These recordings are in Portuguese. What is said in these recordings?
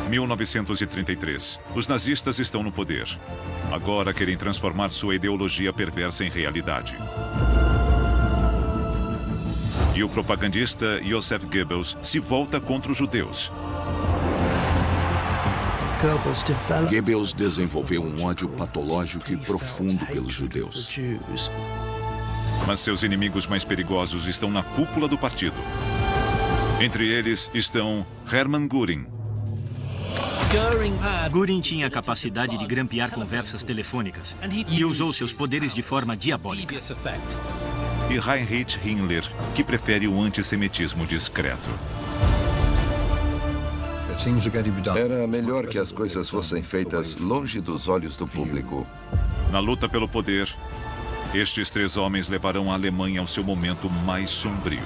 1933. Os nazistas estão no poder. Agora querem transformar sua ideologia perversa em realidade. E o propagandista Joseph Goebbels se volta contra os judeus. Goebbels desenvolveu um ódio patológico e profundo pelos judeus. Mas seus inimigos mais perigosos estão na cúpula do partido. Entre eles estão Hermann Göring. Göring tinha a capacidade de grampear conversas telefônicas e usou seus poderes de forma diabólica. E Heinrich Himmler, que prefere o antissemitismo discreto. Era melhor que as coisas fossem feitas longe dos olhos do público. Na luta pelo poder, estes três homens levarão a Alemanha ao seu momento mais sombrio.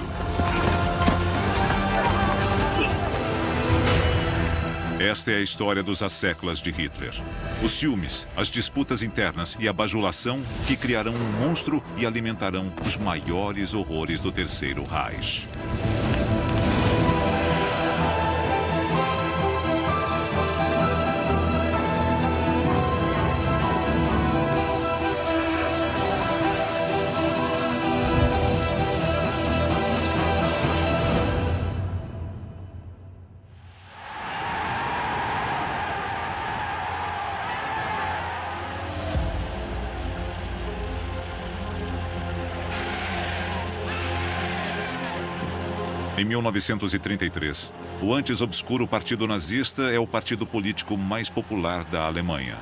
Esta é a história dos asseclas de Hitler. Os ciúmes, as disputas internas e a bajulação que criarão um monstro e alimentarão os maiores horrores do Terceiro Reich. Em 1933, o antes obscuro Partido Nazista é o partido político mais popular da Alemanha.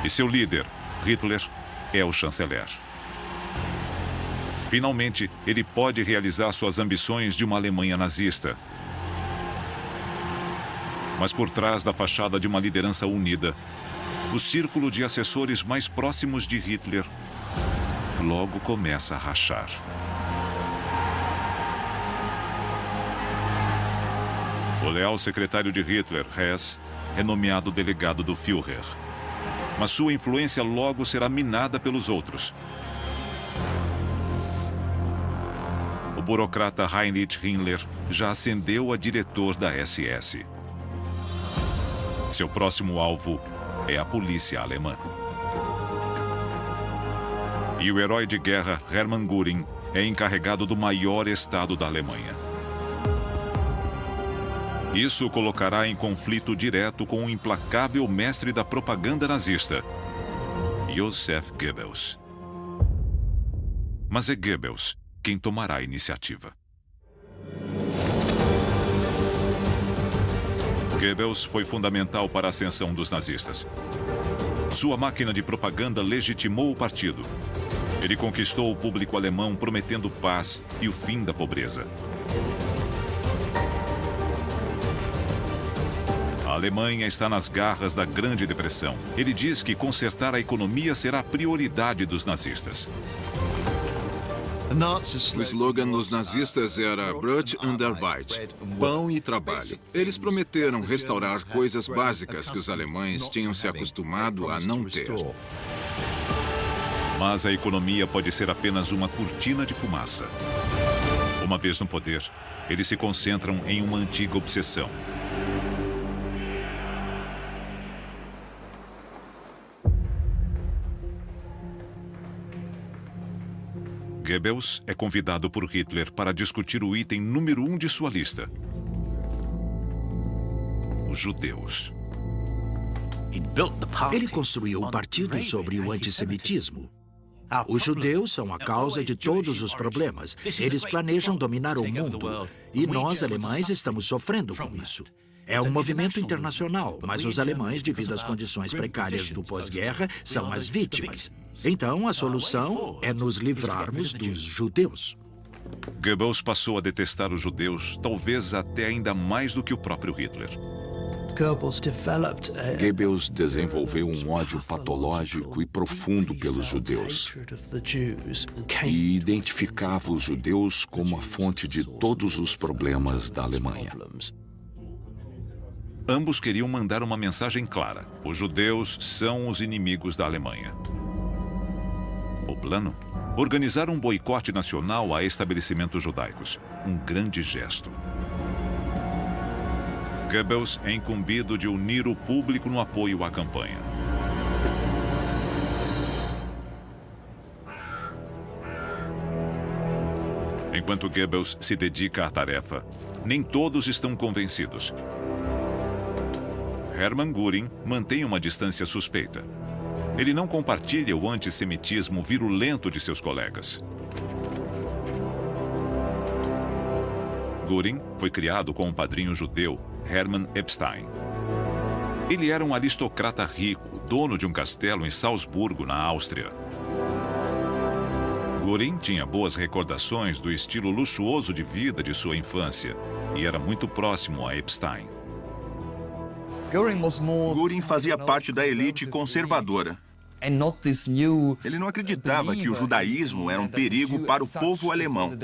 E seu líder, Hitler, é o chanceler. Finalmente, ele pode realizar suas ambições de uma Alemanha nazista. Mas por trás da fachada de uma liderança unida, o círculo de assessores mais próximos de Hitler logo começa a rachar. O leal secretário de Hitler, Hess, é nomeado delegado do Führer. Mas sua influência logo será minada pelos outros. O burocrata Heinrich Himmler já ascendeu a diretor da SS. Seu próximo alvo é a polícia alemã. E o herói de guerra, Hermann Göring, é encarregado do maior estado da Alemanha. Isso o colocará em conflito direto com o implacável mestre da propaganda nazista, Joseph Goebbels. Mas é Goebbels quem tomará a iniciativa. Goebbels foi fundamental para a ascensão dos nazistas. Sua máquina de propaganda legitimou o partido. Ele conquistou o público alemão prometendo paz e o fim da pobreza. A Alemanha está nas garras da Grande Depressão. Ele diz que consertar a economia será a prioridade dos nazistas. O slogan dos nazistas era Brot und Arbeit, pão e trabalho. Eles prometeram restaurar coisas básicas que os alemães tinham se acostumado a não ter. Mas a economia pode ser apenas uma cortina de fumaça. Uma vez no poder, eles se concentram em uma antiga obsessão. Goebbels é convidado por Hitler para discutir o item número 1 de sua lista: os judeus. Ele construiu um partido sobre o antissemitismo. Os judeus são a causa de todos os problemas. Eles planejam dominar o mundo. E nós, alemães, estamos sofrendo com isso. É um movimento internacional, mas os alemães, devido às condições precárias do pós-guerra, são as vítimas. Então, a solução é nos livrarmos dos judeus. Goebbels passou a detestar os judeus, talvez até ainda mais do que o próprio Hitler. Goebbels desenvolveu um ódio patológico e profundo pelos judeus. E identificava os judeus como a fonte de todos os problemas da Alemanha. Ambos queriam mandar uma mensagem clara: os judeus são os inimigos da Alemanha. O plano? Organizar um boicote nacional a estabelecimentos judaicos. Um grande gesto. Goebbels é incumbido de unir o público no apoio à campanha. Enquanto Goebbels se dedica à tarefa, nem todos estão convencidos. Hermann Göring mantém uma distância suspeita. Ele não compartilha o antissemitismo virulento de seus colegas. Göring foi criado com um padrinho judeu, Hermann Epstein. Ele era um aristocrata rico, dono de um castelo em Salzburgo, na Áustria. Göring tinha boas recordações do estilo luxuoso de vida de sua infância e era muito próximo a Epstein. Göring fazia parte da elite conservadora. Ele não acreditava que o judaísmo era um perigo para o povo alemão.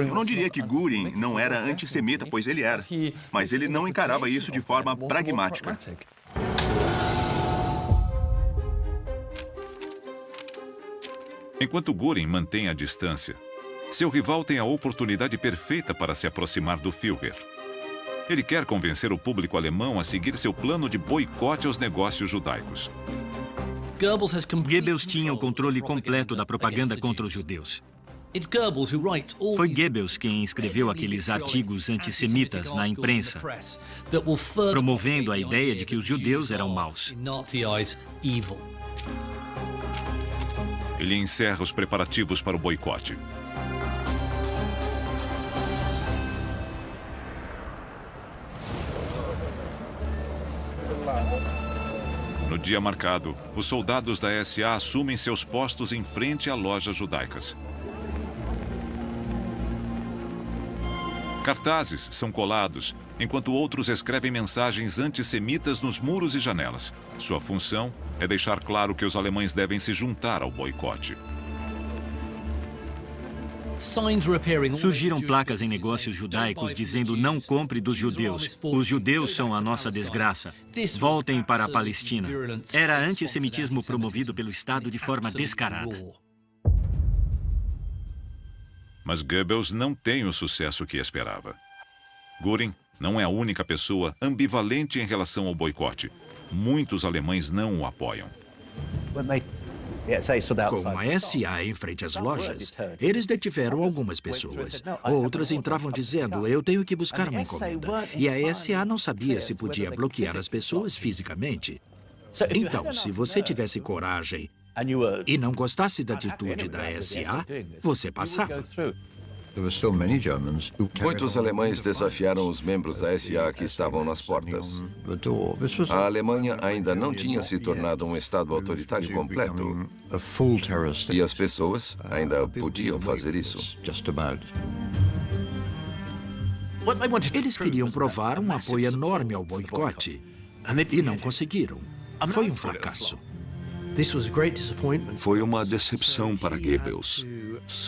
Eu não diria que Göring não era antissemita, pois ele era, mas ele não encarava isso de forma pragmática. Enquanto Göring mantém a distância, seu rival tem a oportunidade perfeita para se aproximar do Führer. Ele quer convencer o público alemão a seguir seu plano de boicote aos negócios judaicos. Goebbels tinha o controle completo da propaganda contra os judeus. Foi Goebbels quem escreveu aqueles artigos antissemitas na imprensa, promovendo a ideia de que os judeus eram maus. Ele encerra os preparativos para o boicote. No dia marcado, os soldados da SA assumem seus postos em frente a lojas judaicas. Cartazes são colados, enquanto outros escrevem mensagens antissemitas nos muros e janelas. Sua função é deixar claro que os alemães devem se juntar ao boicote. Surgiram placas em negócios judaicos dizendo "não compre dos judeus. Os judeus são a nossa desgraça. Voltem para a Palestina." Era antissemitismo promovido pelo Estado de forma descarada. Mas Goebbels não tem o sucesso que esperava. Göring não é a única pessoa ambivalente em relação ao boicote. Muitos alemães não o apoiam. Com a SA em frente às lojas, eles detiveram algumas pessoas. Outras entravam dizendo, eu tenho que buscar uma encomenda. E a SA não sabia se podia bloquear as pessoas fisicamente. Então, se você tivesse coragem e não gostasse da atitude da SA, você passava. Muitos alemães desafiaram os membros da SA que estavam nas portas. A Alemanha ainda não tinha se tornado um Estado autoritário completo. E as pessoas ainda podiam fazer isso. Eles queriam provar um apoio enorme ao boicote e não conseguiram. Foi um fracasso. Foi uma decepção para Goebbels.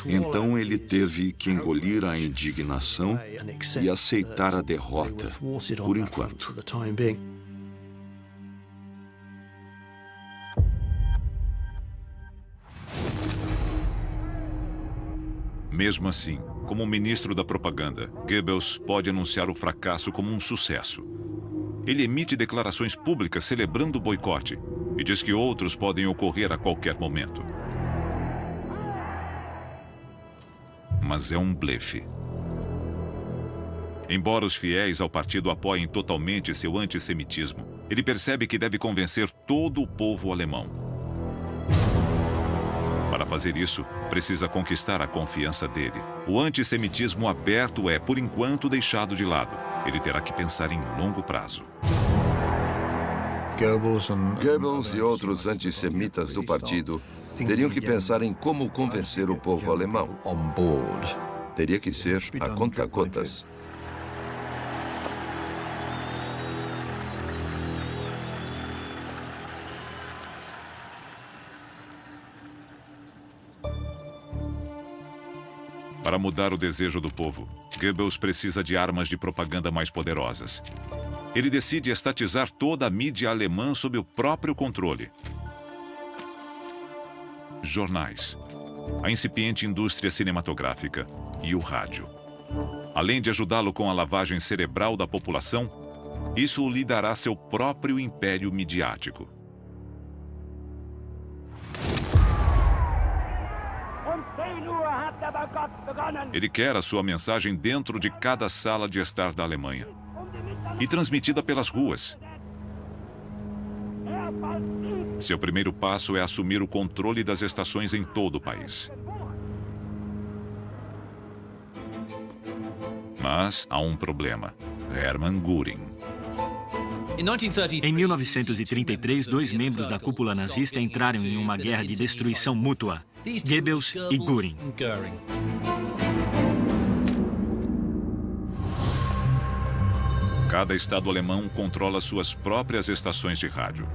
Então ele teve que engolir a indignação e aceitar a derrota, por enquanto. Mesmo assim, como ministro da propaganda, Goebbels pode anunciar o fracasso como um sucesso. Ele emite declarações públicas celebrando o boicote e diz que outros podem ocorrer a qualquer momento. Mas é um blefe. Embora os fiéis ao partido apoiem totalmente seu antissemitismo, ele percebe que deve convencer todo o povo alemão. Para fazer isso, precisa conquistar a confiança dele. O antissemitismo aberto é, por enquanto, deixado de lado. Ele terá que pensar em longo prazo. Goebbels e outros antissemitas do partido teriam que pensar em como convencer o povo alemão. Teria que ser a conta-gotas. Para mudar o desejo do povo, Goebbels precisa de armas de propaganda mais poderosas. Ele decide estatizar toda a mídia alemã sob o próprio controle. Jornais, a incipiente indústria cinematográfica e o rádio. Além de ajudá-lo com a lavagem cerebral da população, isso lhe dará seu próprio império midiático. Ele quer a sua mensagem dentro de cada sala de estar da Alemanha e transmitida pelas ruas. Seu primeiro passo é assumir o controle das estações em todo o país. Mas há um problema: Hermann Göring. Em 1933, 2 membros da cúpula nazista entraram em uma guerra de destruição mútua: Goebbels e Göring. Cada estado alemão controla suas próprias estações de rádio.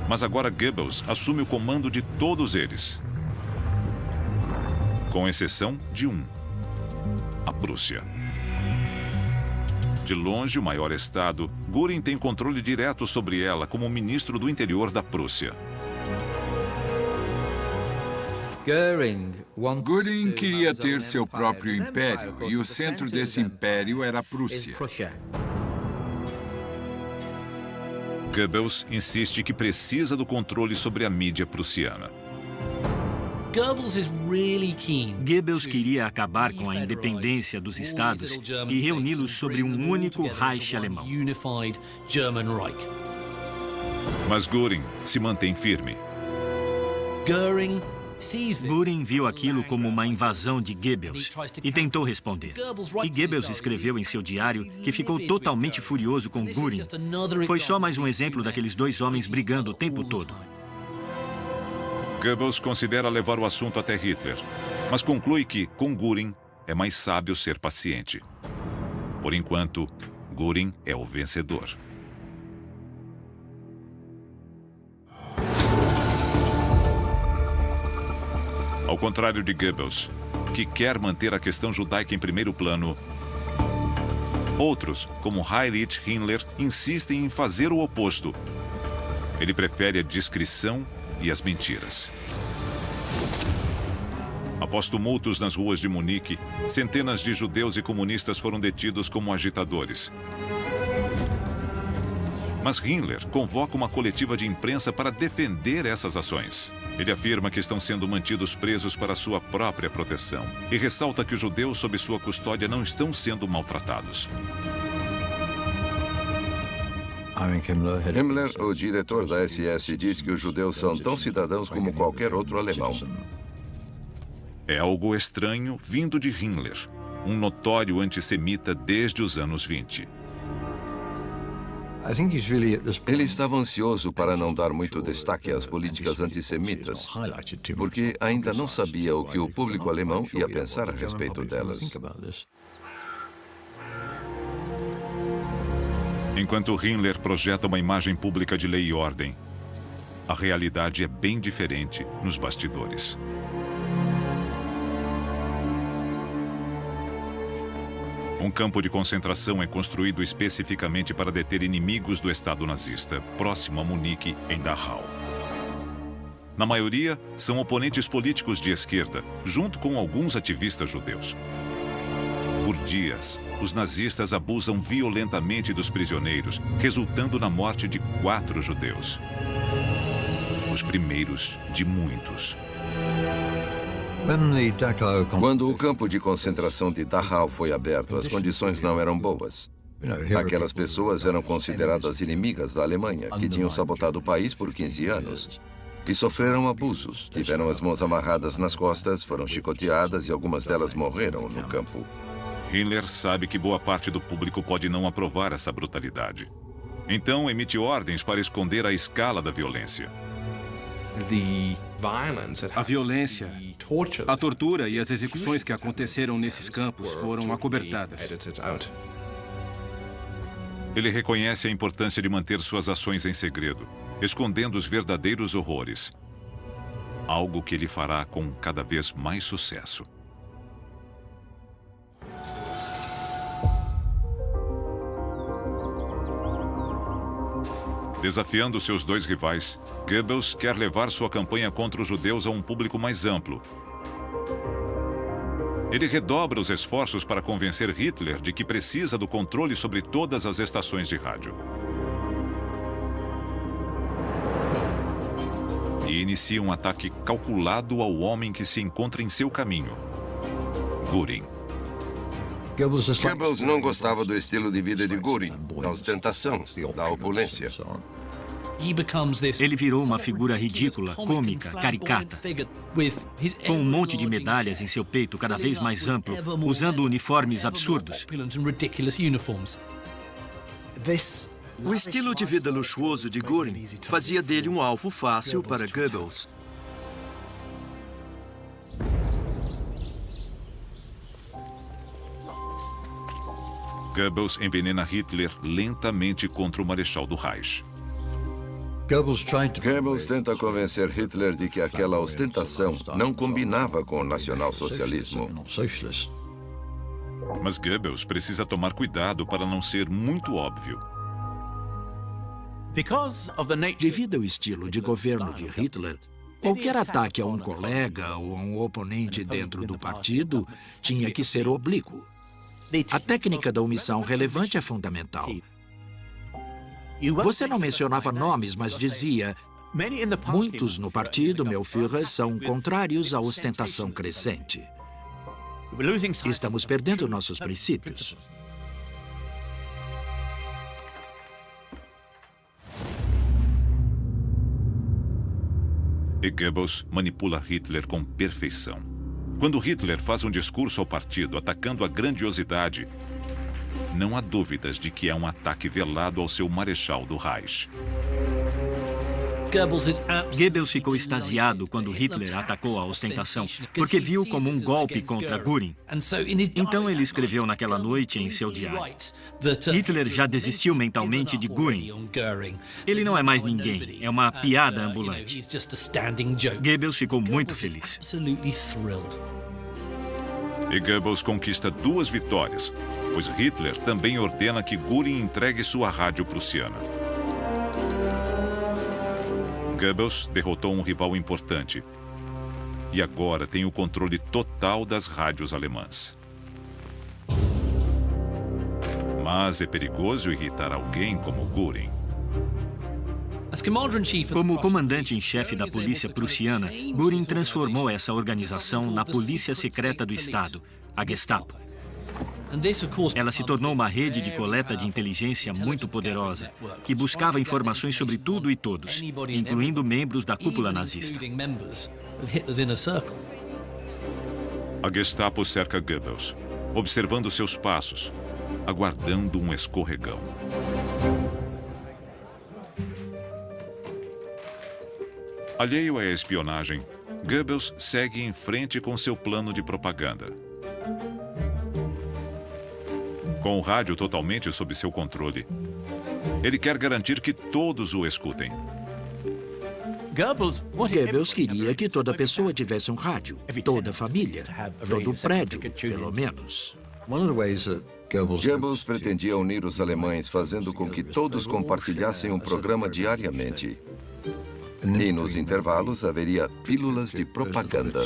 Mas agora Goebbels assume o comando de todos eles, com exceção de um: a Prússia. De longe, o maior estado, Göring tem controle direto sobre ela como ministro do interior da Prússia. Göring queria ter seu próprio império, e o centro desse império era a Prússia. Goebbels insiste que precisa do controle sobre a mídia prussiana. Goebbels queria acabar com a independência dos estados e reuni-los sobre um único Reich alemão. Mas Göring se mantém firme. Göring viu aquilo como uma invasão de Goebbels e tentou responder. E Goebbels escreveu em seu diário que ficou totalmente furioso com Göring. Foi só mais um exemplo daqueles 2 homens brigando o tempo todo. Goebbels considera levar o assunto até Hitler, mas conclui que, com Göring, é mais sábio ser paciente. Por enquanto, Göring é o vencedor. Ao contrário de Goebbels, que quer manter a questão judaica em primeiro plano, outros, como Heinrich Himmler, insistem em fazer o oposto. Ele prefere a discrição e as mentiras. Após tumultos nas ruas de Munique, centenas de judeus e comunistas foram detidos como agitadores. Mas Himmler convoca uma coletiva de imprensa para defender essas ações. Ele afirma que estão sendo mantidos presos para sua própria proteção e ressalta que os judeus sob sua custódia não estão sendo maltratados. Himmler, o diretor da SS, diz que os judeus são tão cidadãos como qualquer outro alemão. É algo estranho vindo de Himmler, um notório antissemita desde os anos 20. Ele estava ansioso para não dar muito destaque às políticas antissemitas, porque ainda não sabia o que o público alemão ia pensar a respeito delas. Enquanto Himmler projeta uma imagem pública de lei e ordem, a realidade é bem diferente nos bastidores. Um campo de concentração é construído especificamente para deter inimigos do Estado nazista, próximo a Munique, em Dachau. Na maioria, são oponentes políticos de esquerda, junto com alguns ativistas judeus. Por dias, os nazistas abusam violentamente dos prisioneiros, resultando na morte de 4 judeus. Os primeiros de muitos. Quando o campo de concentração de Dachau foi aberto, as condições não eram boas. Aquelas pessoas eram consideradas inimigas da Alemanha, que tinham sabotado o país por 15 anos. E sofreram abusos. Tiveram as mãos amarradas nas costas, foram chicoteadas e algumas delas morreram no campo. Himmler sabe que boa parte do público pode não aprovar essa brutalidade. Então, emite ordens para esconder a escala da violência. A violência, a tortura e as execuções que aconteceram nesses campos foram acobertadas. Ele reconhece a importância de manter suas ações em segredo, escondendo os verdadeiros horrores. Algo que ele fará com cada vez mais sucesso. Desafiando seus 2 rivais, Goebbels quer levar sua campanha contra os judeus a um público mais amplo. Ele redobra os esforços para convencer Hitler de que precisa do controle sobre todas as estações de rádio. E inicia um ataque calculado ao homem que se encontra em seu caminho, Göring. Goebbels não gostava do estilo de vida de Göring, da ostentação, da opulência. Ele virou uma figura ridícula, cômica, caricata, com um monte de medalhas em seu peito cada vez mais amplo, usando uniformes absurdos. O estilo de vida luxuoso de Göring fazia dele um alvo fácil para Goebbels. Goebbels envenena Hitler lentamente contra o Marechal do Reich. Goebbels tenta convencer Hitler de que aquela ostentação não combinava com o nacionalsocialismo. Mas Goebbels precisa tomar cuidado para não ser muito óbvio. Devido ao estilo de governo de Hitler, qualquer ataque a um colega ou a um oponente dentro do partido tinha que ser oblíquo. A técnica da omissão relevante é fundamental. Você não mencionava nomes, mas dizia: muitos no partido, meu Führer, são contrários à ostentação crescente. Estamos perdendo nossos princípios. E Goebbels manipula Hitler com perfeição. Quando Hitler faz um discurso ao partido atacando a grandiosidade, não há dúvidas de que é um ataque velado ao seu Marechal do Reich. Goebbels ficou extasiado quando Hitler atacou a ostentação, porque viu como um golpe contra Göring. Então ele escreveu naquela noite em seu diário: Hitler já desistiu mentalmente de Göring. Ele não é mais ninguém, é uma piada ambulante. Goebbels ficou muito feliz. E Goebbels conquista 2 vitórias, pois Hitler também ordena que Göring entregue sua rádio prussiana. Goebbels derrotou um rival importante e agora tem o controle total das rádios alemãs. Mas é perigoso irritar alguém como Göring. Como comandante-em-chefe da polícia prussiana, Göring transformou essa organização na polícia secreta do Estado, a Gestapo. Ela se tornou uma rede de coleta de inteligência muito poderosa, que buscava informações sobre tudo e todos, incluindo membros da cúpula nazista. A Gestapo cerca Goebbels, observando seus passos, aguardando um escorregão. Alheio à espionagem, Goebbels segue em frente com seu plano de propaganda. Com o rádio totalmente sob seu controle, ele quer garantir que todos o escutem. Goebbels queria que toda pessoa tivesse um rádio, toda a família, todo o prédio, pelo menos. Goebbels pretendia unir os alemães, fazendo com que todos compartilhassem um programa diariamente. E nos intervalos haveria pílulas de propaganda.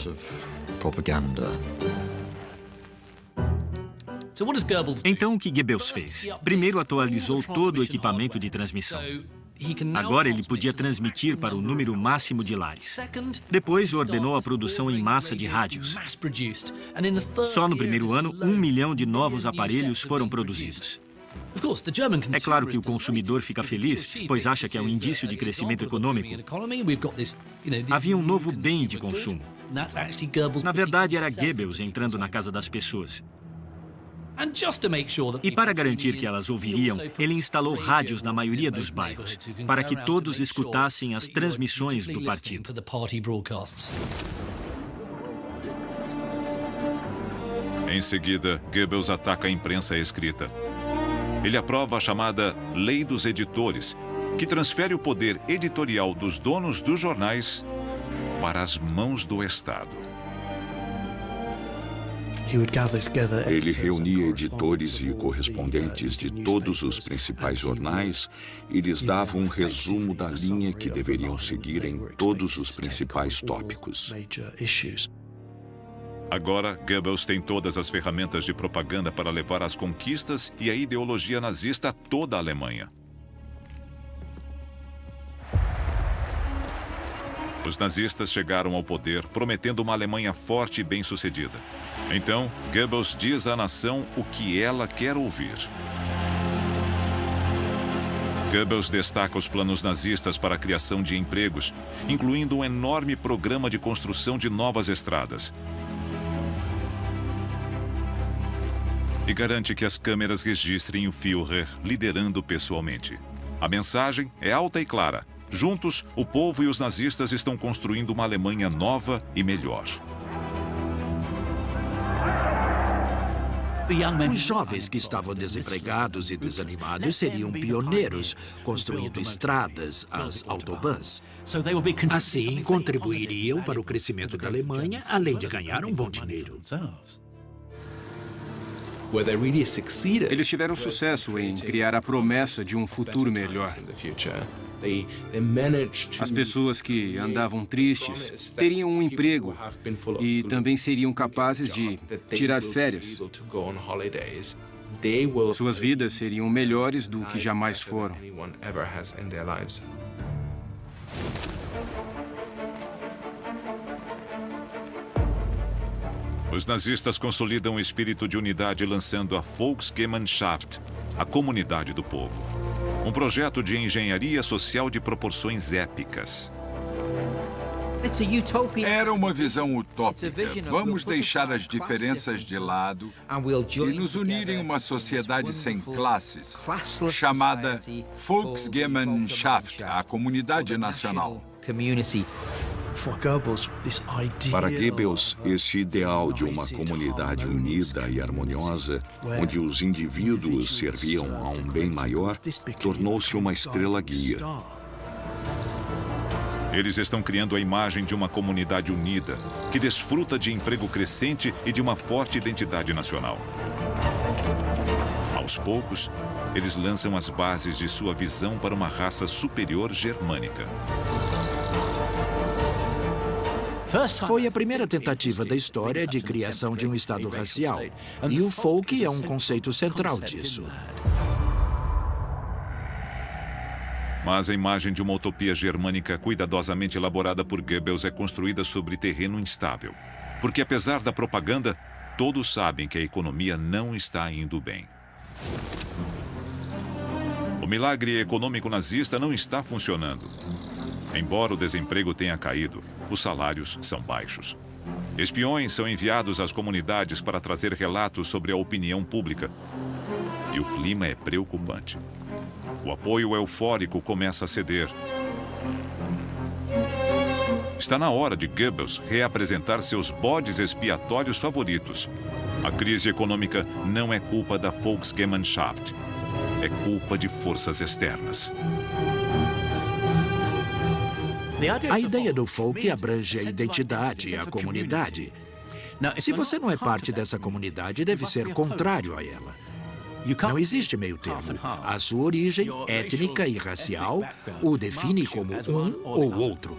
Então, o que Goebbels fez? Primeiro, atualizou todo o equipamento de transmissão. Agora ele podia transmitir para o número máximo de lares. Depois, ordenou a produção em massa de rádios. Só no primeiro ano, 1 milhão de novos aparelhos foram produzidos. É claro que o consumidor fica feliz, pois acha que é um indício de crescimento econômico. Havia um novo bem de consumo. Na verdade, era Goebbels entrando na casa das pessoas. E para garantir que elas ouviriam, ele instalou rádios na maioria dos bairros, para que todos escutassem as transmissões do partido. Em seguida, Goebbels ataca a imprensa escrita. Ele aprova a chamada Lei dos Editores, que transfere o poder editorial dos donos dos jornais para as mãos do Estado. Ele reunia editores e correspondentes de todos os principais jornais e lhes dava um resumo da linha que deveriam seguir em todos os principais tópicos. Agora, Goebbels tem todas as ferramentas de propaganda para levar as conquistas e a ideologia nazista a toda a Alemanha. Os nazistas chegaram ao poder prometendo uma Alemanha forte e bem-sucedida. Então, Goebbels diz à nação o que ela quer ouvir. Goebbels destaca os planos nazistas para a criação de empregos, incluindo um enorme programa de construção de novas estradas. E garante que as câmeras registrem o Führer liderando pessoalmente. A mensagem é alta e clara. Juntos, o povo e os nazistas estão construindo uma Alemanha nova e melhor. Os jovens que estavam desempregados e desanimados seriam pioneiros, construindo estradas, as autobahns. Assim, contribuiriam para o crescimento da Alemanha, além de ganhar um bom dinheiro. Eles tiveram sucesso em criar a promessa de um futuro melhor. As pessoas que andavam tristes teriam um emprego e também seriam capazes de tirar férias. Suas vidas seriam melhores do que jamais foram. Os nazistas consolidam o espírito de unidade lançando a Volksgemeinschaft, a comunidade do povo. Um projeto de engenharia social de proporções épicas. Era uma visão utópica. Vamos deixar as diferenças de lado e nos unir em uma sociedade sem classes, chamada Volksgemeinschaft, a comunidade nacional. Para Goebbels, esse ideal de uma comunidade unida e harmoniosa, onde os indivíduos serviam a um bem maior, tornou-se uma estrela guia. Eles estão criando a imagem de uma comunidade unida, que desfruta de emprego crescente e de uma forte identidade nacional. Aos poucos, eles lançam as bases de sua visão para uma raça superior germânica. Foi a primeira tentativa da história de criação de um Estado racial, e o folk é um conceito central disso. Mas a imagem de uma utopia germânica cuidadosamente elaborada por Goebbels é construída sobre terreno instável. Porque apesar da propaganda, todos sabem que a economia não está indo bem. O milagre econômico nazista não está funcionando. Embora o desemprego tenha caído, os salários são baixos. Espiões são enviados às comunidades para trazer relatos sobre a opinião pública. E o clima é preocupante. O apoio eufórico começa a ceder. Está na hora de Goebbels reapresentar seus bodes expiatórios favoritos. A crise econômica não é culpa da Volksgemeinschaft. É culpa de forças externas. A ideia do folk abrange a identidade e a comunidade. Se você não é parte dessa comunidade, deve ser contrário a ela. Não existe meio termo. A sua origem étnica e racial o define como um ou outro.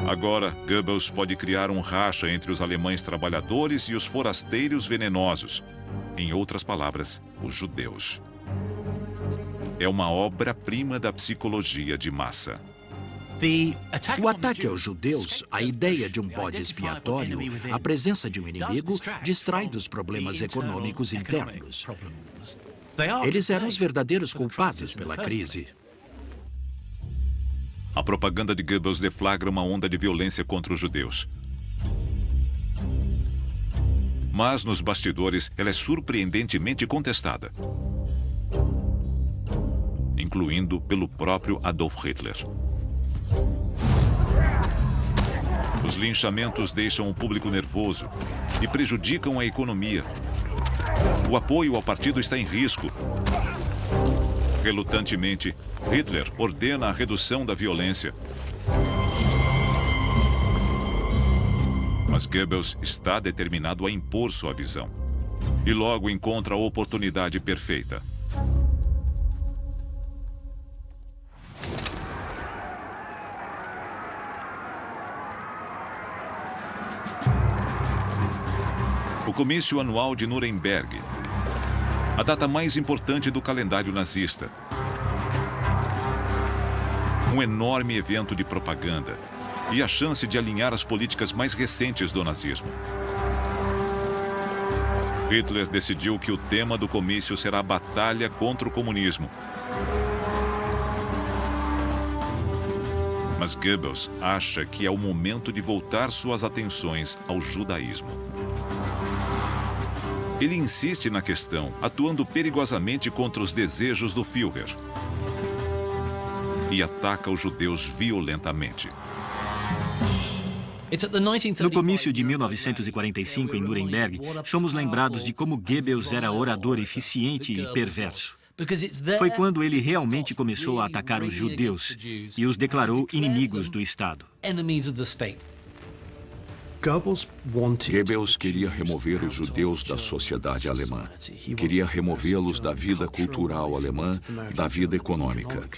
Agora, Goebbels pode criar um racha entre os alemães trabalhadores e os forasteiros venenosos. Em outras palavras, os judeus. É uma obra-prima da psicologia de massa. O ataque aos judeus, a ideia de um bode expiatório, a presença de um inimigo, distrai dos problemas econômicos internos. Eles eram os verdadeiros culpados pela crise. A propaganda de Goebbels deflagra uma onda de violência contra os judeus. Mas, nos bastidores, ela é surpreendentemente contestada. Incluindo pelo próprio Adolf Hitler. Os linchamentos deixam o público nervoso e prejudicam a economia. O apoio ao partido está em risco. Relutantemente, Hitler ordena a redução da violência. Mas Goebbels está determinado a impor sua visão. E logo encontra a oportunidade perfeita. O comício anual de Nuremberg, a data mais importante do calendário nazista. Um enorme evento de propaganda e a chance de alinhar as políticas mais recentes do nazismo. Hitler decidiu que o tema do comício será a batalha contra o comunismo. Mas Goebbels acha que é o momento de voltar suas atenções ao judaísmo. Ele insiste na questão, atuando perigosamente contra os desejos do Führer. E ataca os judeus violentamente. No comício de 1945 em Nuremberg, somos lembrados de como Goebbels era orador eficiente e perverso. Foi quando ele realmente começou a atacar os judeus e os declarou inimigos do Estado. Goebbels queria remover os judeus da sociedade alemã. Queria removê-los da vida cultural alemã, da vida econômica.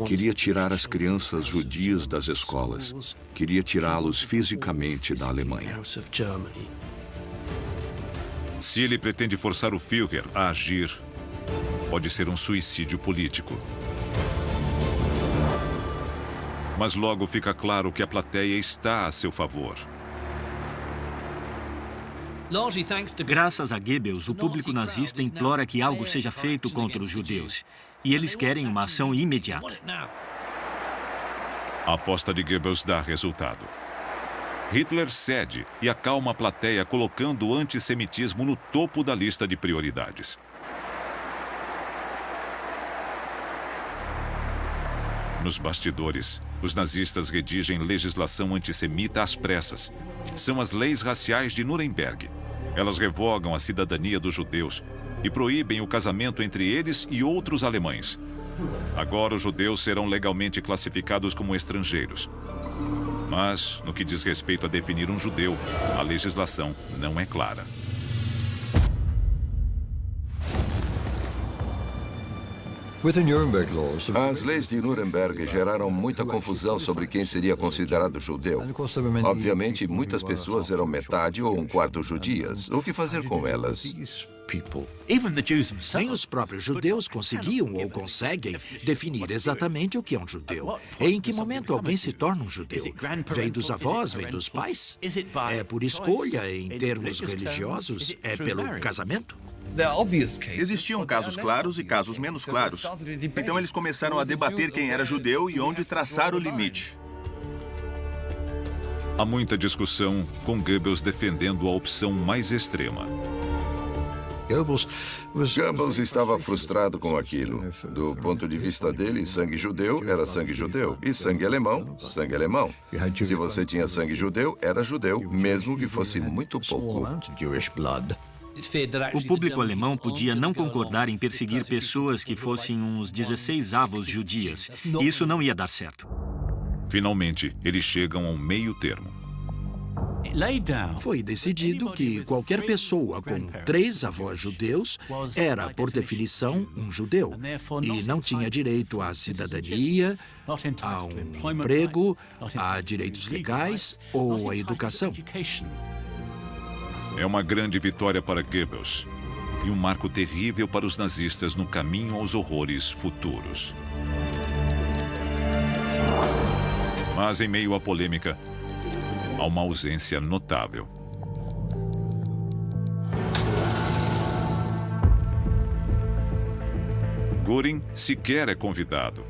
Queria tirar as crianças judias das escolas. Queria tirá-los fisicamente da Alemanha. Se ele pretende forçar o Führer a agir, pode ser um suicídio político. Mas logo fica claro que a plateia está a seu favor. Graças a Goebbels, o público nazista implora que algo seja feito contra os judeus. E eles querem uma ação imediata. A aposta de Goebbels dá resultado. Hitler cede e acalma a plateia, colocando o antissemitismo no topo da lista de prioridades. Nos bastidores, os nazistas redigem legislação antissemita às pressas. São as leis raciais de Nuremberg. Elas revogam a cidadania dos judeus e proíbem o casamento entre eles e outros alemães. Agora os judeus serão legalmente classificados como estrangeiros. Mas, no que diz respeito a definir um judeu, a legislação não é clara. As leis de Nuremberg geraram muita confusão sobre quem seria considerado judeu. Obviamente, muitas pessoas eram metade ou um quarto judias. O que fazer com elas? Nem os próprios judeus conseguiam ou conseguem definir exatamente o que é um judeu. Em que momento alguém se torna um judeu? Vem dos avós? Vem dos pais? É por escolha em termos religiosos? É pelo casamento? Existiam casos claros e casos menos claros. Então eles começaram a debater quem era judeu e onde traçar o limite. Há muita discussão, com Goebbels defendendo a opção mais extrema. Goebbels estava frustrado com aquilo. Do ponto de vista dele, sangue judeu era sangue judeu. E sangue alemão, sangue alemão. Se você tinha sangue judeu, era judeu, mesmo que fosse muito pouco. O público alemão podia não concordar em perseguir pessoas que fossem uns 16avos judias. Isso não ia dar certo. Finalmente, eles chegam a um meio termo. Foi decidido que qualquer pessoa com 3 avós judeus era, por definição, um judeu e não tinha direito à cidadania, a um emprego, a direitos legais ou à educação. É uma grande vitória para Goebbels e um marco terrível para os nazistas no caminho aos horrores futuros. Mas, em meio à polêmica, há uma ausência notável. Göring sequer é convidado.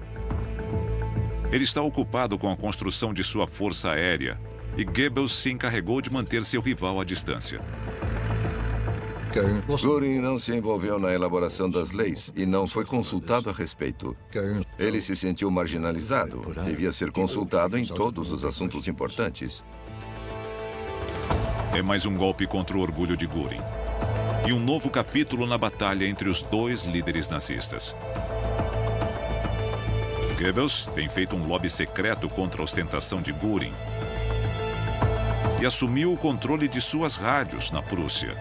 Ele está ocupado com a construção de sua força aérea e Goebbels se encarregou de manter seu rival à distância. Göring não se envolveu na elaboração das leis e não foi consultado a respeito. Ele se sentiu marginalizado. Devia ser consultado em todos os assuntos importantes. É mais um golpe contra o orgulho de Göring. E um novo capítulo na batalha entre os dois líderes nazistas. Goebbels tem feito um lobby secreto contra a ostentação de Göring e assumiu o controle de suas rádios na Prússia.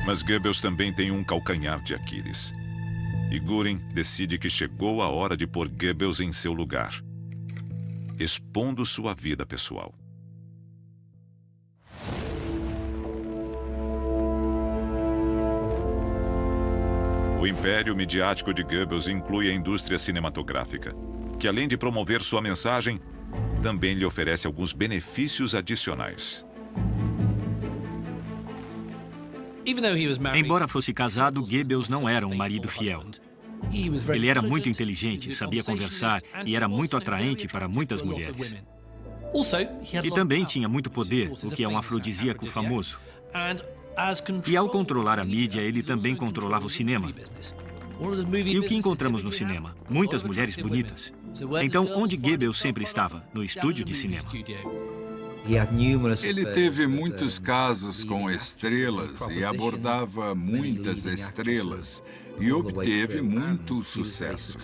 Mas Goebbels também tem um calcanhar de Aquiles. E Göring decide que chegou a hora de pôr Goebbels em seu lugar, expondo sua vida pessoal. O império midiático de Goebbels inclui a indústria cinematográfica, que além de promover sua mensagem, também lhe oferece alguns benefícios adicionais. Embora fosse casado, Goebbels não era um marido fiel. Ele era muito inteligente, sabia conversar e era muito atraente para muitas mulheres. E também tinha muito poder, o que é um afrodisíaco famoso. E ao controlar a mídia, ele também controlava o cinema. E o que encontramos no cinema? Muitas mulheres bonitas. Então, onde Goebbels sempre estava? No estúdio de cinema. Ele teve muitos casos com estrelas e abordava muitas estrelas e obteve muito sucesso.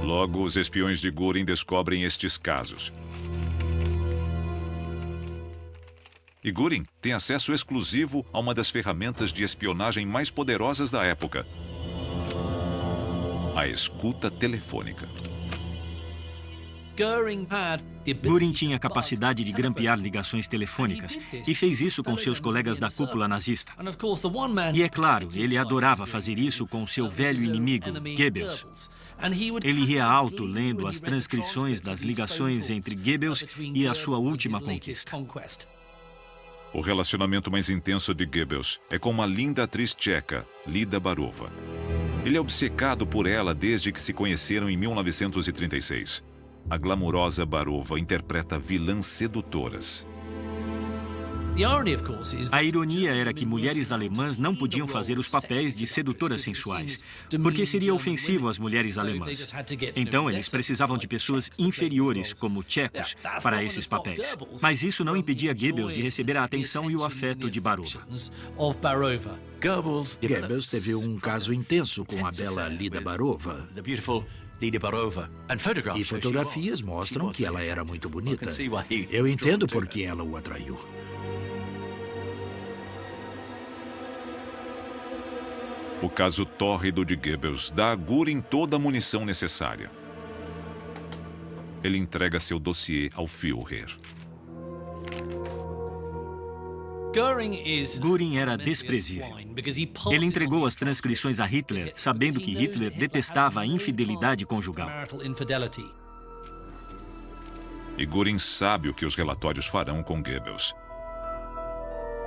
Logo, os espiões de Göring descobrem estes casos. E Göring tem acesso exclusivo a uma das ferramentas de espionagem mais poderosas da época: a escuta telefônica. Göring tinha a capacidade de grampear ligações telefônicas e fez isso com seus colegas da cúpula nazista. E é claro, ele adorava fazer isso com seu velho inimigo, Goebbels. Ele ria alto lendo as transcrições das ligações entre Goebbels e a sua última conquista. O relacionamento mais intenso de Goebbels é com uma linda atriz tcheca, Lida Barova. Ele é obcecado por ela desde que se conheceram em 1936. A glamurosa Barova interpreta vilãs sedutoras. A ironia era que mulheres alemãs não podiam fazer os papéis de sedutoras sensuais, porque seria ofensivo às mulheres alemãs. Então, eles precisavam de pessoas inferiores, como tchecos, para esses papéis. Mas isso não impedia Goebbels de receber a atenção e o afeto de Barova. Goebbels teve um caso intenso com a bela Lida Barova. E fotografias mostram que ela era muito bonita. Eu entendo por que ela o atraiu. O caso tórrido de Goebbels dá a Göring toda a munição necessária. Ele entrega seu dossiê ao Führer. Göring era desprezível. Ele entregou as transcrições a Hitler, sabendo que Hitler detestava a infidelidade conjugal. E Göring sabe o que os relatórios farão com Goebbels.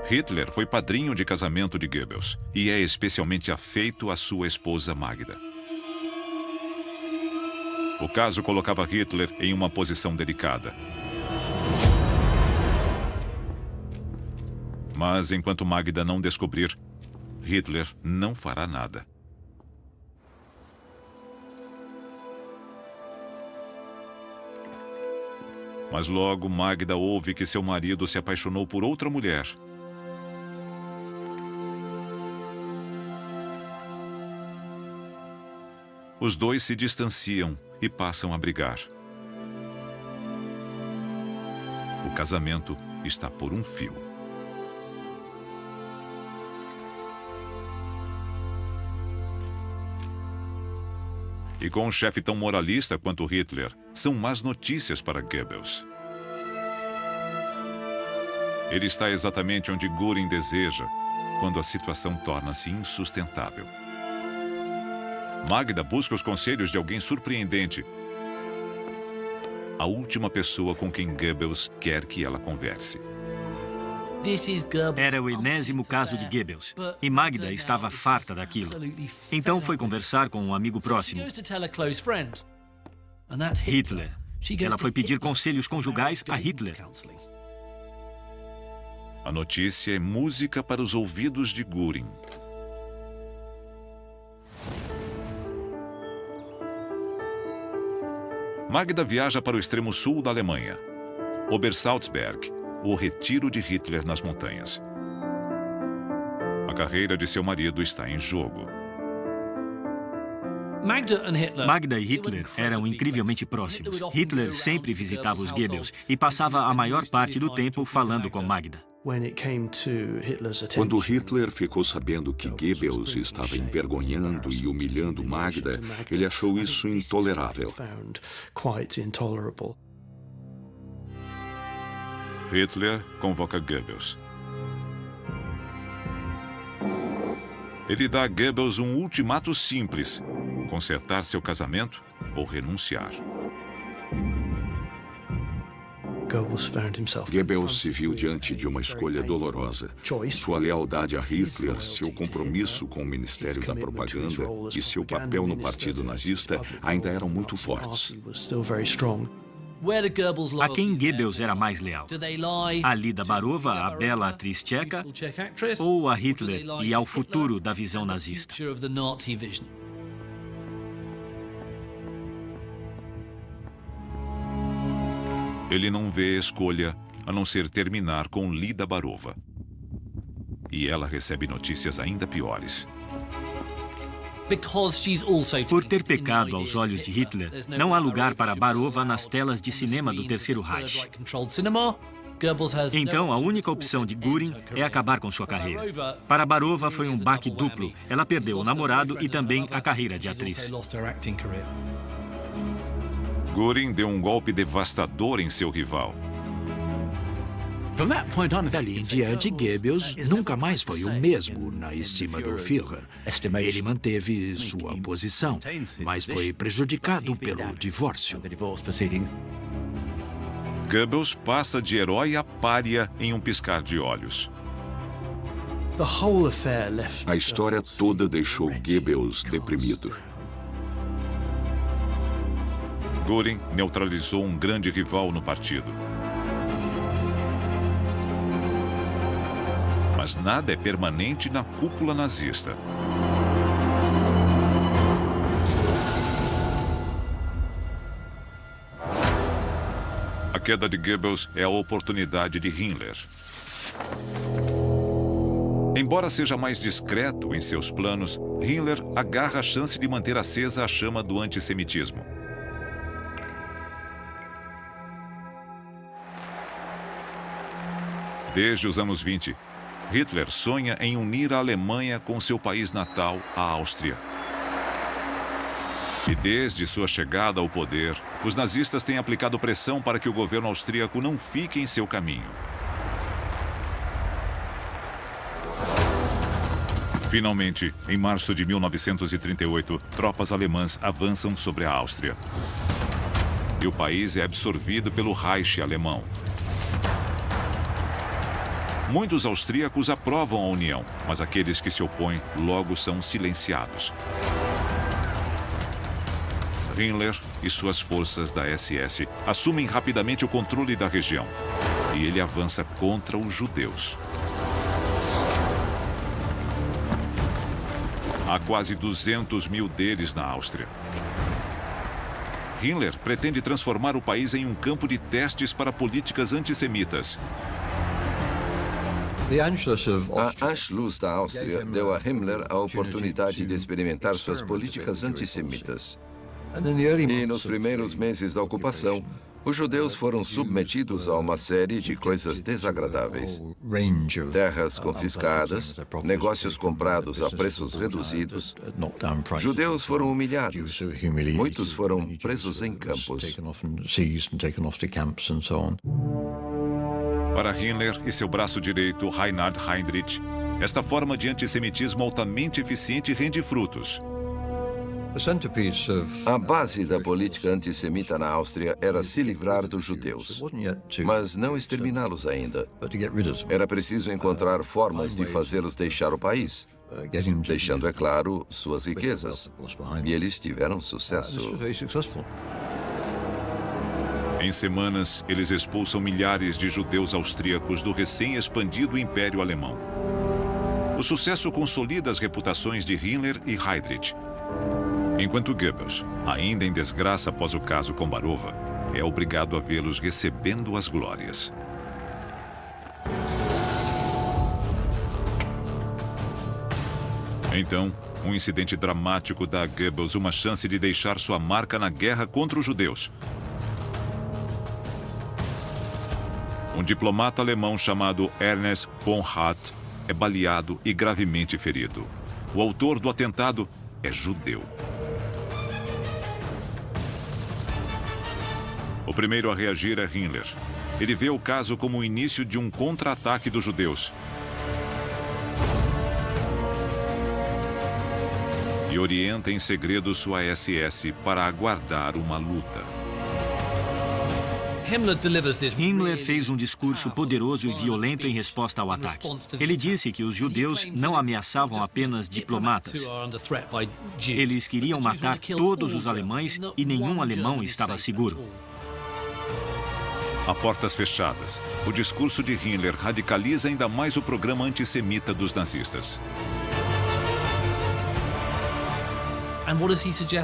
Hitler foi padrinho de casamento de Goebbels e é especialmente afeito à sua esposa Magda. O caso colocava Hitler em uma posição delicada. Mas enquanto Magda não descobrir, Hitler não fará nada. Mas logo Magda ouve que seu marido se apaixonou por outra mulher. Os dois se distanciam e passam a brigar. O casamento está por um fio. E com um chefe tão moralista quanto Hitler, são más notícias para Goebbels. Ele está exatamente onde Göring deseja, quando a situação torna-se insustentável. Magda busca os conselhos de alguém surpreendente. A última pessoa com quem Goebbels quer que ela converse. Era o enésimo caso de Goebbels, e Magda estava farta daquilo. Então foi conversar com um amigo próximo, Hitler. Ela foi pedir conselhos conjugais a Hitler. A notícia é música para os ouvidos de Göring. Magda viaja para o extremo sul da Alemanha, Obersalzberg, o retiro de Hitler nas montanhas. A carreira de seu marido está em jogo. Magda e Hitler eram incrivelmente próximos. Hitler sempre visitava os Goebbels e passava a maior parte do tempo falando com Magda. Quando Hitler ficou sabendo que Goebbels estava envergonhando e humilhando Magda, ele achou isso intolerável. Hitler convoca Goebbels. Ele dá a Goebbels um ultimato simples: consertar seu casamento ou renunciar. Goebbels se viu diante de uma escolha dolorosa. Sua lealdade a Hitler, seu compromisso com o Ministério da Propaganda e seu papel no Partido Nazista ainda eram muito fortes. A quem Goebbels era mais leal? A Lida Barova, a bela atriz tcheca, ou a Hitler e ao futuro da visão nazista? Ele não vê escolha a não ser terminar com Lida Barova. E ela recebe notícias ainda piores. Por ter pecado aos olhos de Hitler, não há lugar para Barova nas telas de cinema do Terceiro Reich. Então, a única opção de Göring é acabar com sua carreira. Para Barova foi um baque duplo. Ela perdeu o namorado e também a carreira de atriz. Göring deu um golpe devastador em seu rival. Dali em diante, Goebbels nunca mais foi o mesmo na estima do Führer. Ele manteve sua posição, mas foi prejudicado pelo divórcio. Goebbels passa de herói a pária em um piscar de olhos. A história toda deixou Goebbels deprimido. Göring neutralizou um grande rival no partido. Mas nada é permanente na cúpula nazista. A queda de Goebbels é a oportunidade de Himmler. Embora seja mais discreto em seus planos, Himmler agarra a chance de manter acesa a chama do antissemitismo. Desde os anos 20, Hitler sonha em unir a Alemanha com seu país natal, a Áustria. E desde sua chegada ao poder, os nazistas têm aplicado pressão para que o governo austríaco não fique em seu caminho. Finalmente, em março de 1938, tropas alemãs avançam sobre a Áustria. E o país é absorvido pelo Reich alemão. Muitos austríacos aprovam a união, mas aqueles que se opõem logo são silenciados. Himmler e suas forças da SS assumem rapidamente o controle da região. E ele avança contra os judeus. Há quase 200 mil deles na Áustria. Himmler pretende transformar o país em um campo de testes para políticas antissemitas. A Anschluss da Áustria deu a Himmler a oportunidade de experimentar suas políticas antissemitas. E nos primeiros meses da ocupação, os judeus foram submetidos a uma série de coisas desagradáveis. Terras confiscadas, negócios comprados a preços reduzidos. Judeus foram humilhados. Muitos foram presos em campos. Para Himmler e seu braço direito, Reinhard Heydrich, esta forma de antissemitismo altamente eficiente rende frutos. A base da política antissemita na Áustria era se livrar dos judeus, mas não exterminá-los ainda. Era preciso encontrar formas de fazê-los deixar o país, deixando, é claro, suas riquezas. E eles tiveram sucesso. Em semanas, eles expulsam milhares de judeus austríacos do recém-expandido Império Alemão. O sucesso consolida as reputações de Himmler e Heydrich. Enquanto Goebbels, ainda em desgraça após o caso com Barova, é obrigado a vê-los recebendo as glórias. Então, um incidente dramático dá a Goebbels uma chance de deixar sua marca na guerra contra os judeus. Um diplomata alemão chamado Ernst von Hatt é baleado e gravemente ferido. O autor do atentado é judeu. O primeiro a reagir é Himmler. Ele vê o caso como o início de um contra-ataque dos judeus. E orienta em segredo sua SS para aguardar uma luta. Himmler fez um discurso poderoso e violento em resposta ao ataque. Ele disse que os judeus não ameaçavam apenas diplomatas. Eles queriam matar todos os alemães e nenhum alemão estava seguro. A portas fechadas, o discurso de Himmler radicaliza ainda mais o programa antissemita dos nazistas.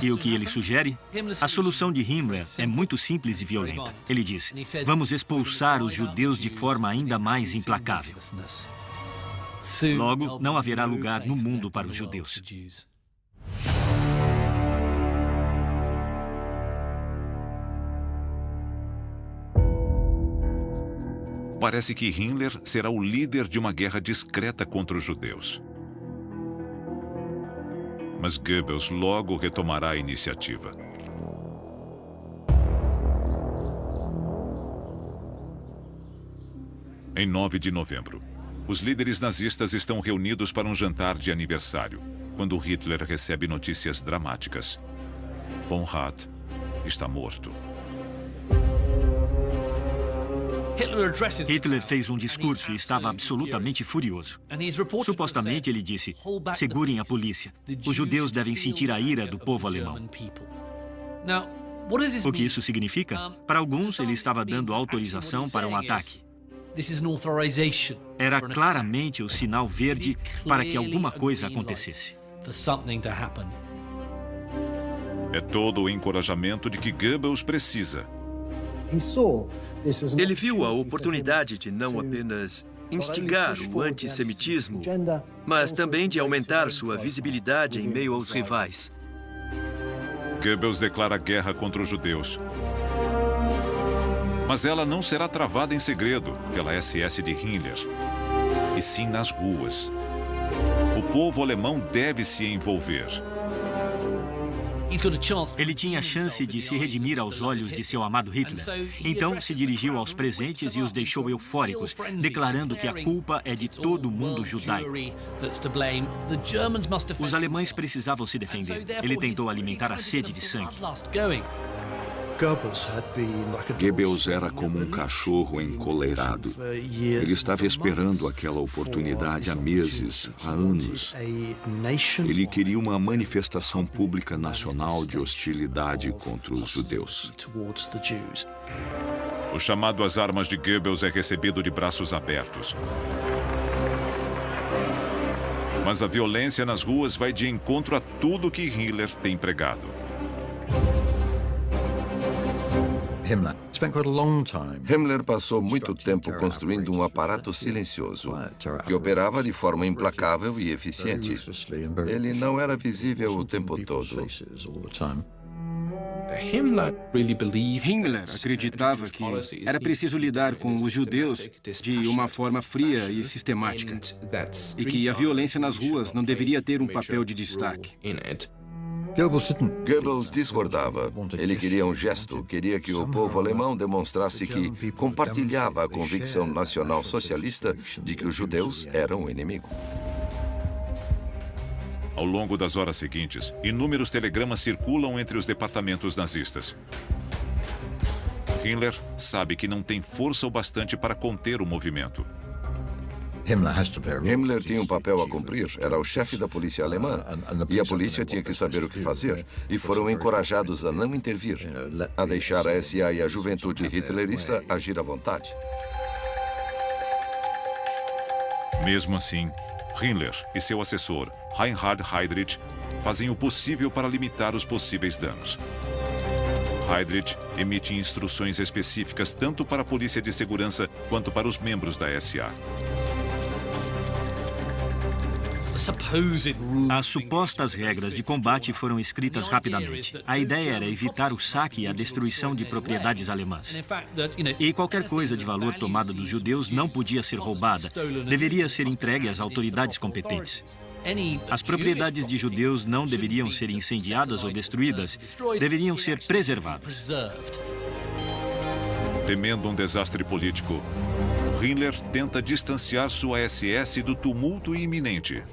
E o que ele sugere? A solução de Himmler é muito simples e violenta. Ele diz: vamos expulsar os judeus de forma ainda mais implacável. Logo, não haverá lugar no mundo para os judeus. Parece que Himmler será o líder de uma guerra discreta contra os judeus. Mas Goebbels logo retomará a iniciativa. Em 9 de novembro, os líderes nazistas estão reunidos para um jantar de aniversário, quando Hitler recebe notícias dramáticas. Von Rath está morto. Hitler fez um discurso e estava absolutamente furioso. Supostamente ele disse: segurem a polícia. Os judeus devem sentir a ira do povo alemão. O que isso significa? Para alguns, ele estava dando autorização para um ataque. Era claramente o sinal verde para que alguma coisa acontecesse. É todo o encorajamento de que Goebbels precisa. Ele viu a oportunidade de não apenas instigar o antissemitismo, mas também de aumentar sua visibilidade em meio aos rivais. Goebbels declara guerra contra os judeus. Mas ela não será travada em segredo pela SS de Himmler, e sim nas ruas. O povo alemão deve se envolver. Ele tinha a chance de se redimir aos olhos de seu amado Hitler. Então se dirigiu aos presentes e os deixou eufóricos, declarando que a culpa é de todo o mundo judaico. Os alemães precisavam se defender. Ele tentou alimentar a sede de sangue. Goebbels era como um cachorro encoleirado. Ele estava esperando aquela oportunidade há meses, há anos. Ele queria uma manifestação pública nacional de hostilidade contra os judeus. O chamado às armas de Goebbels é recebido de braços abertos. Mas a violência nas ruas vai de encontro a tudo que Hitler tem pregado. Himmler passou muito tempo construindo um aparato silencioso, que operava de forma implacável e eficiente. Ele não era visível o tempo todo. Himmler acreditava que era preciso lidar com os judeus de uma forma fria e sistemática, e que a violência nas ruas não deveria ter um papel de destaque. Goebbels discordava. Ele queria um gesto, queria que o povo alemão demonstrasse que compartilhava a convicção nacional socialista de que os judeus eram o inimigo. Ao longo das horas seguintes, inúmeros telegramas circulam entre os departamentos nazistas. Himmler sabe que não tem força o bastante para conter o movimento. Himmler tinha um papel a cumprir, era o chefe da polícia alemã, e a polícia tinha que saber o que fazer, e foram encorajados a não intervir, a deixar a SA e a juventude hitlerista agir à vontade. Mesmo assim, Himmler e seu assessor, Reinhard Heydrich, fazem o possível para limitar os possíveis danos. Heydrich emite instruções específicas tanto para a polícia de segurança quanto para os membros da SA. As supostas regras de combate foram escritas rapidamente. A ideia era evitar o saque e a destruição de propriedades alemãs. E qualquer coisa de valor tomada dos judeus não podia ser roubada, deveria ser entregue às autoridades competentes. As propriedades de judeus não deveriam ser incendiadas ou destruídas, deveriam ser preservadas. Temendo um desastre político, Himmler tenta distanciar sua SS do tumulto iminente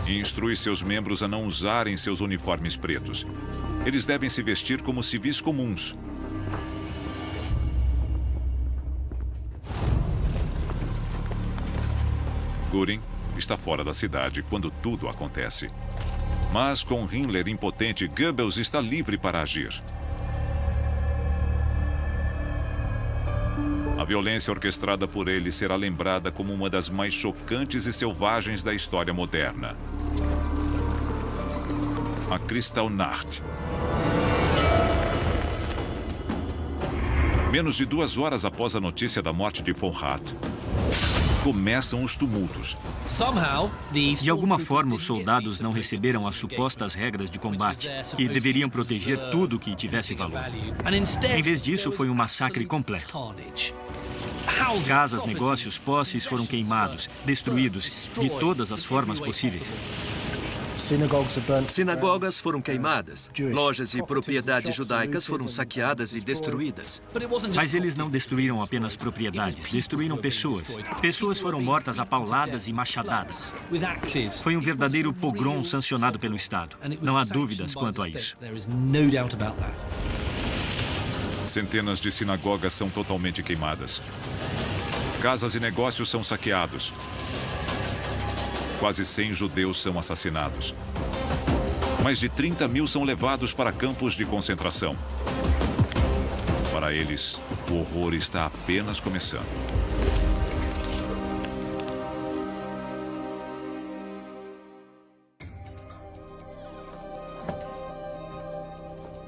e instrui seus membros a não usarem seus uniformes pretos. Eles devem se vestir como civis comuns. Göring está fora da cidade quando tudo acontece. Mas com Himmler impotente, Goebbels está livre para agir. A violência orquestrada por ele será lembrada como uma das mais chocantes e selvagens da história moderna. A Kristallnacht. Menos de 2 horas após a notícia da morte de von Rath, começam os tumultos. De alguma forma, os soldados não receberam as supostas regras de combate, que deveriam proteger tudo que tivesse valor. Em vez disso, foi um massacre completo. Casas, negócios, posses foram queimados, destruídos, de todas as formas possíveis. Sinagogas foram queimadas. Lojas e propriedades judaicas foram saqueadas e destruídas. Mas eles não destruíram apenas propriedades, destruíram pessoas. Pessoas foram mortas a pauladas e machadadas. Foi um verdadeiro pogrom sancionado pelo Estado. Não há dúvidas quanto a isso. Centenas de sinagogas são totalmente queimadas. Casas e negócios são saqueados. Quase 100 judeus são assassinados. Mais de 30 mil são levados para campos de concentração. Para eles, o horror está apenas começando.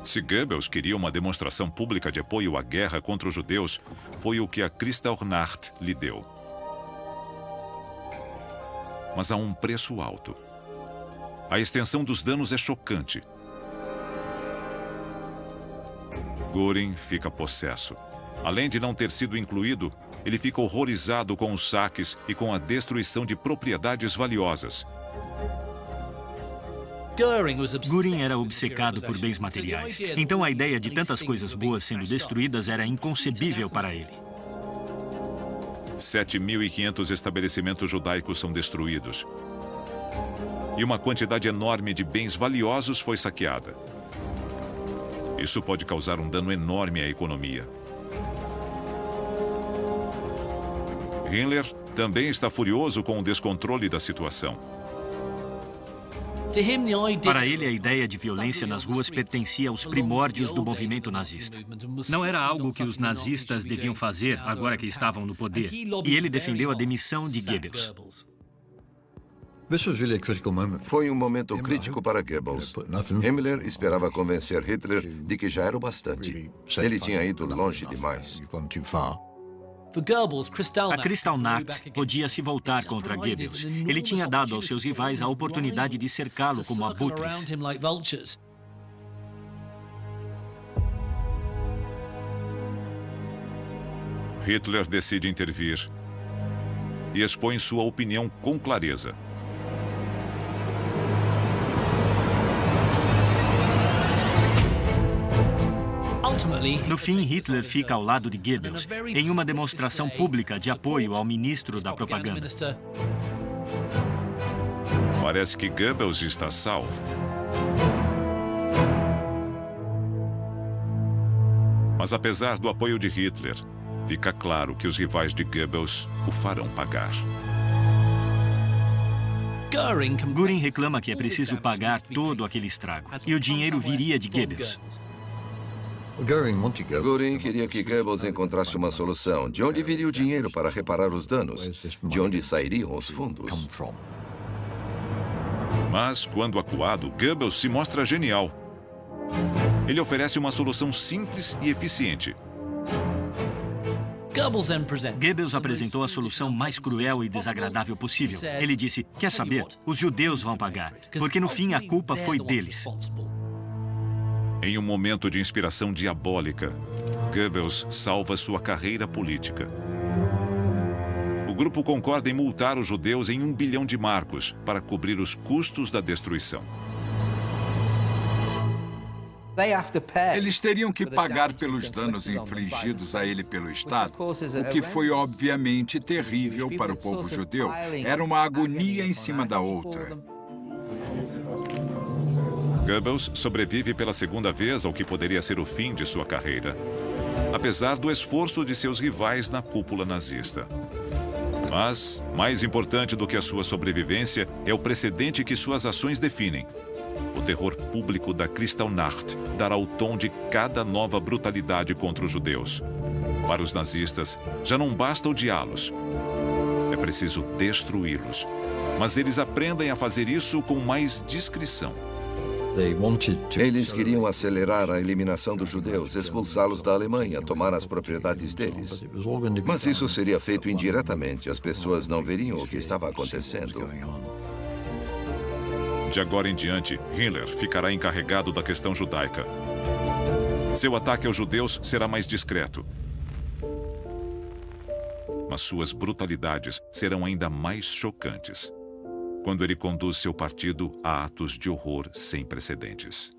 Se Goebbels queria uma demonstração pública de apoio à guerra contra os judeus, foi o que a Kristallnacht lhe deu. Mas há um preço alto. A extensão dos danos é chocante. Göring fica possesso. Além de não ter sido incluído, ele fica horrorizado com os saques e com a destruição de propriedades valiosas. Göring era obcecado por bens materiais. Então a ideia de tantas coisas boas sendo destruídas era inconcebível para ele. 7.500 estabelecimentos judaicos são destruídos. E uma quantidade enorme de bens valiosos foi saqueada. Isso pode causar um dano enorme à economia. Himmler também está furioso com o descontrole da situação. Para ele, a ideia de violência nas ruas pertencia aos primórdios do movimento nazista. Não era algo que os nazistas deviam fazer agora que estavam no poder. E ele defendeu a demissão de Goebbels. Foi um momento crítico para Goebbels. Himmler esperava convencer Hitler de que já era o bastante. Ele tinha ido longe demais. A Kristallnacht podia se voltar contra Goebbels. Ele tinha dado aos seus rivais a oportunidade de cercá-lo como abutres. Hitler decide intervir e expõe sua opinião com clareza. No fim, Hitler fica ao lado de Goebbels em uma demonstração pública de apoio ao ministro da propaganda. Parece que Goebbels está salvo. Mas apesar do apoio de Hitler, fica claro que os rivais de Goebbels o farão pagar. Göring reclama que é preciso pagar todo aquele estrago, e o dinheiro viria de Goebbels. Göring queria que Goebbels encontrasse uma solução. De onde viria o dinheiro para reparar os danos? De onde sairiam os fundos? Mas, quando acuado, Goebbels se mostra genial. Ele oferece uma solução simples e eficiente. Goebbels apresentou a solução mais cruel e desagradável possível. Ele disse, quer saber? Os judeus vão pagar, porque no fim a culpa foi deles. Em um momento de inspiração diabólica, Goebbels salva sua carreira política. O grupo concorda em multar os judeus em 1 bilhão de marcos para cobrir os custos da destruição. Eles teriam que pagar pelos danos infligidos a ele pelo Estado, o que foi obviamente terrível para o povo judeu. Era uma agonia em cima da outra. Goebbels sobrevive pela segunda vez ao que poderia ser o fim de sua carreira, apesar do esforço de seus rivais na cúpula nazista. Mas, mais importante do que a sua sobrevivência é o precedente que suas ações definem. O terror público da Kristallnacht dará o tom de cada nova brutalidade contra os judeus. Para os nazistas, já não basta odiá-los. É preciso destruí-los. Mas eles aprendem a fazer isso com mais discrição. Eles queriam acelerar a eliminação dos judeus, expulsá-los da Alemanha, tomar as propriedades deles. Mas isso seria feito indiretamente, as pessoas não veriam o que estava acontecendo. De agora em diante, Himmler ficará encarregado da questão judaica. Seu ataque aos judeus será mais discreto. Mas suas brutalidades serão ainda mais chocantes quando ele conduz seu partido a atos de horror sem precedentes.